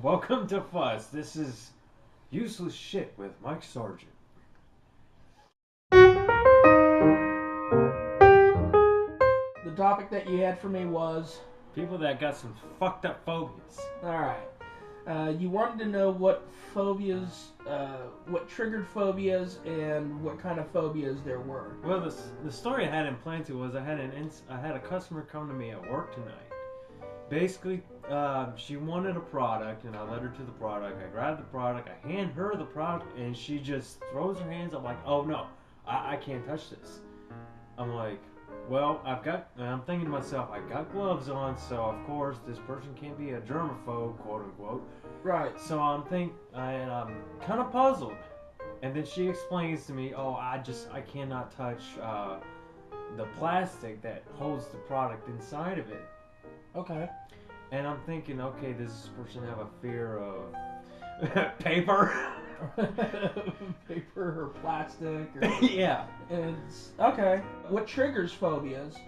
Welcome to Fuss. This is Useless Shit with Mike Sargent. The topic that you had for me was... People that got some fucked up phobias. Alright. You wanted to know what phobias, what triggered phobias and what kind of phobias there were. Well, the story I had in plenty was I had a customer come to me at work tonight. Basically, she wanted a product, and I led her to the product. I grabbed the product, I hand her the product, and she just throws her hands up like, "Oh no, I can't touch this." I'm like, well, I'm thinking to myself, I got gloves on, so of course this person can't be a germaphobe, quote unquote. Right. So I'm kind of puzzled. And then she explains to me, oh, I cannot touch the plastic that holds the product inside of it. Okay. And I'm thinking, okay, does this person have a fear of paper? Paper or plastic or... Yeah. It's okay. What triggers phobias,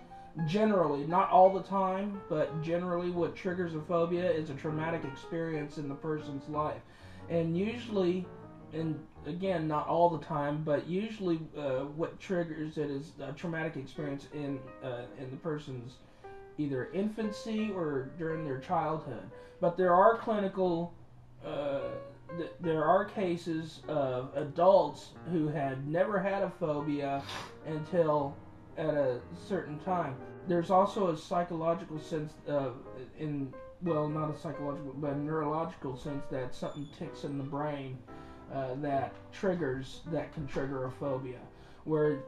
generally, not all the time, but generally what triggers a phobia is a traumatic experience in the person's life. And usually, and again, not all the time, but usually what triggers it is a traumatic experience in the person's either infancy or during their childhood. But there are there are cases of adults who had never had a phobia until at a certain time. There's also a psychological sense not a psychological, but a neurological sense that something ticks in the brain that can trigger a phobia, where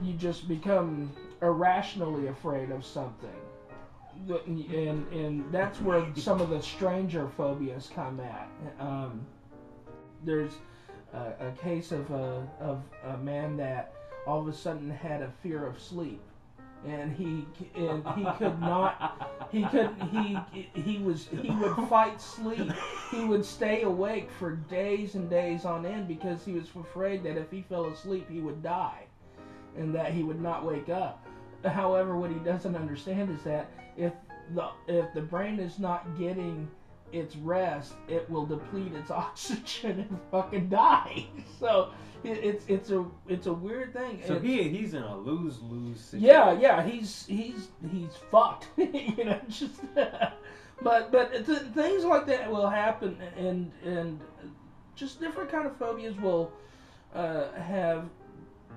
you just become irrationally afraid of something. And that's where some of the stranger phobias come at. There's a case of a man that all of a sudden had a fear of sleep, and he would fight sleep. He would stay awake for days and days on end because he was afraid that if he fell asleep he would die, and that he would not wake up. However, what he doesn't understand is that if the brain is not getting its rest, it will deplete its oxygen and fucking die. So it's a weird thing. So he's in a lose-lose situation. Yeah, he's fucked. Just but things like that will happen, and just different kind of phobias will have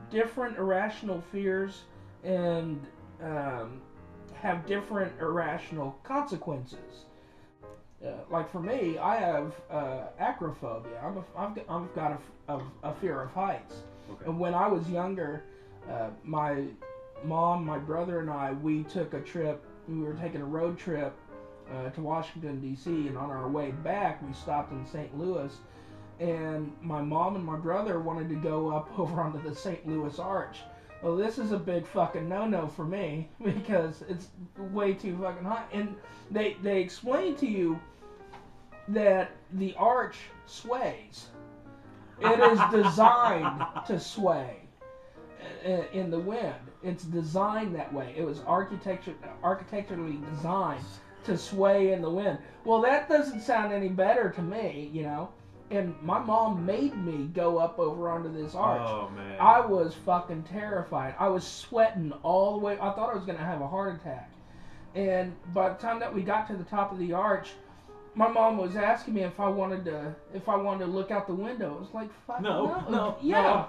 different irrational fears and have different irrational consequences. Like for me, I have acrophobia. I've got a fear of heights. Okay. And when I was younger, my mom, my brother, and I, we took a trip. We were taking a road trip to Washington, D.C., and on our way back, we stopped in St. Louis. And my mom and my brother wanted to go up over onto the St. Louis Arch. Well, this is a big fucking no-no for me because it's way too fucking high. And they explain to you that the arch sways. It is designed to sway in the wind. It's designed that way. It was architecturally designed to sway in the wind. Well, that doesn't sound any better to me, And my mom made me go up over onto this arch. Oh, man. I was fucking terrified. I was sweating all the way. I thought I was going to have a heart attack. And by the time that we got to the top of the arch, my mom was asking me if I wanted to look out the window. It was like, fuck no, idiot.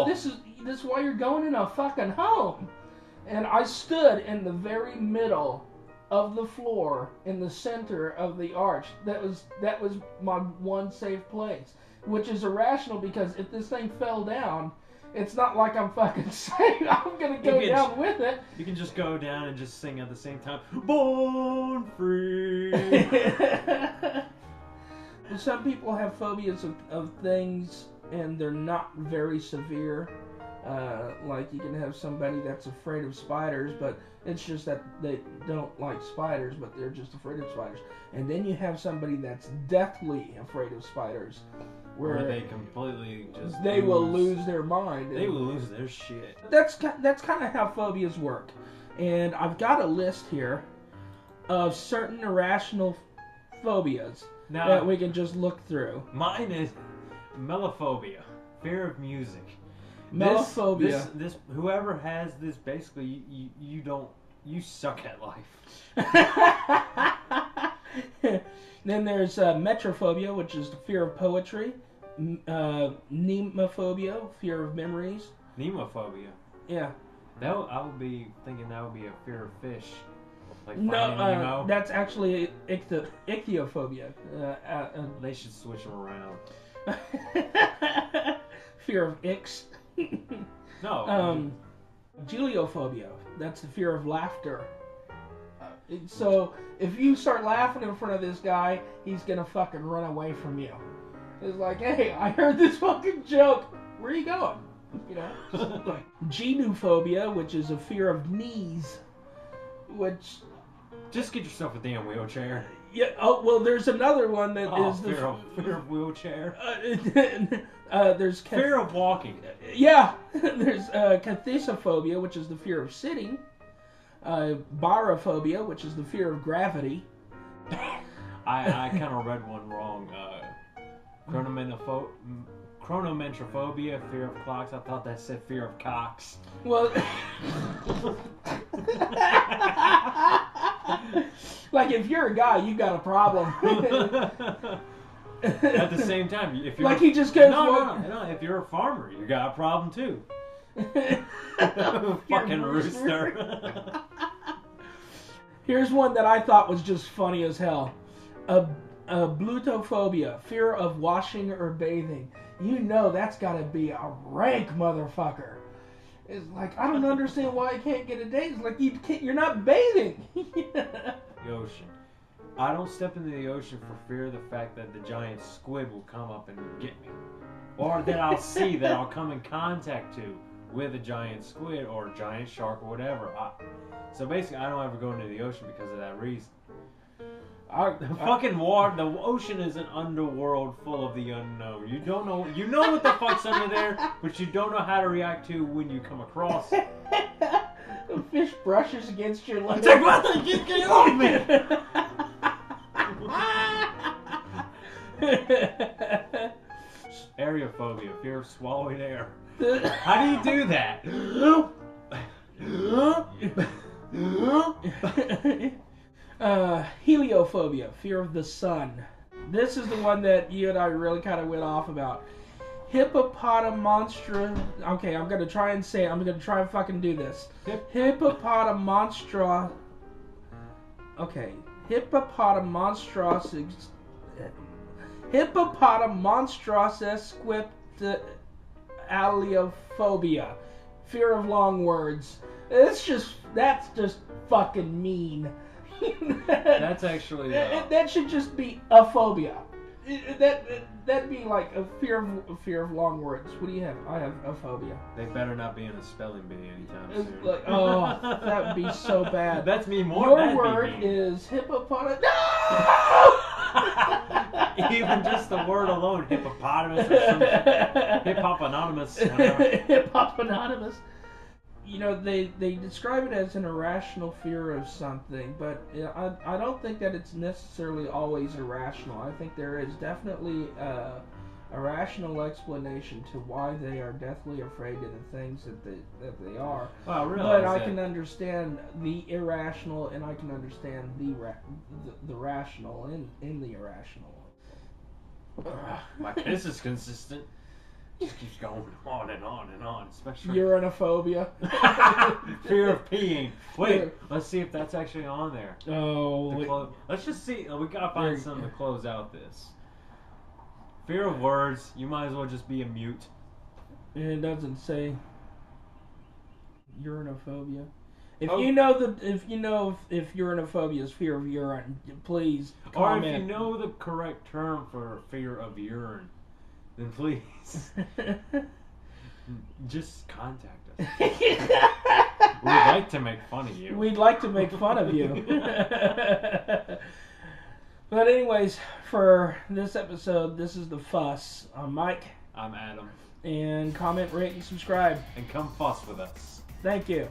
This is why you're going in a fucking home. And I stood in the very middle of the floor in the center of the arch. That was my one safe place, which is irrational because if this thing fell down, it's not like I'm fucking safe. I'm gonna go down with it. You can just go down and just sing at the same time, "Born Free." Some people have phobias of things, and they're not very severe. Like you can have somebody that's afraid of spiders, but it's just that they don't like spiders, but they're just afraid of spiders. And then you have somebody that's deathly afraid of spiders, where they completely just will lose their mind. They will lose their shit. That's kind of how phobias work. And I've got a list here of certain irrational phobias Now, that we can just look through. mine is melophobia, fear of music. Melophobia. This whoever has this, basically, you suck at life. Then there's metrophobia, which is the fear of poetry. Nemophobia, fear of memories. Nemophobia. Yeah. I would be thinking that would be a fear of fish. Like No, Finding Nemo. that's actually ichthyophobia. They should switch them around. Fear of icks. No. Geliophobia. That's the fear of laughter. So if you start laughing in front of this guy, he's gonna fucking run away from you. It's like, hey, I heard this fucking joke. Where are you going? You know. Like, genophobia, which is a fear of knees, which. Just get yourself a damn wheelchair. Yeah. Oh well, there's another one that is the fear of wheelchair. There's Fear of walking. Yeah. There's cathisophobia, which is the fear of sitting. Barophobia, which is the fear of gravity. I kind of read one wrong. Chronometrophobia, fear of clocks. I thought that said fear of cocks. Well, like if you're a guy, you got a problem. At the same time, if you're like he just goes, no. If you're a farmer, you got a problem too. Fucking rooster. Here's one that I thought was just funny as hell. A blutophobia, fear of washing or bathing. You know that's got to be a rank motherfucker. It's like, I don't understand why I can't get a date. It's like you're not bathing. The ocean. I don't step into the ocean for fear of the fact that the giant squid will come up and get me, or that I'll see that I'll come in contact to with a giant squid or a giant shark or whatever. So basically, I don't ever go into the ocean because of that reason. Fucking water. The ocean is an underworld full of the unknown. You don't know. You know what the fuck's under there, but you don't know how to react to when you come across it. A fish brushes against your leg. Get off me! Aerophobia, fear of swallowing air. How do you do that? Heliophobia, fear of the sun. This is the one that you and I really kind of went off about. Hippopotamonstra. Okay, I'm gonna try and say it. I'm gonna try and fucking do this. Hippopotamonstra. Okay, Hippopotamonstrossesquipedaliophobia, fear of long words. That's just fucking mean. That's actually that should just be a phobia. That'd be like a fear of long words. What do you have? I have a phobia. They better not be in a spelling bee anytime soon. Like, oh, that would be so bad. That's me more. Your word is hippopotamus. No! Even just the word alone, hippopotamus or some shit. Hippopotamus. Hippopotamus. You know, they describe it as an irrational fear of something, but I don't think that it's necessarily always irrational. I think there is definitely a rational explanation to why they are deathly afraid of the things that they are. Well, really, but I can understand the irrational, and I can understand the rational in the irrational. My kiss is consistent. Just keeps going on and on and on, especially urinophobia. Fear of peeing. Wait, let's see if that's actually on there. Oh, let's just see. We gotta find something to close out this. Fear of words. You might as well just be a mute. It doesn't say urinophobia. If you know if urinophobia is fear of urine, please comment. Or if you know the correct term for fear of urine, then please just contact us. We'd like to make fun of you. We'd like to make fun of you. But anyways, for this episode, this is The Fuss. I'm Mike. I'm Adam. And comment, rate, and subscribe. And come fuss with us. Thank you.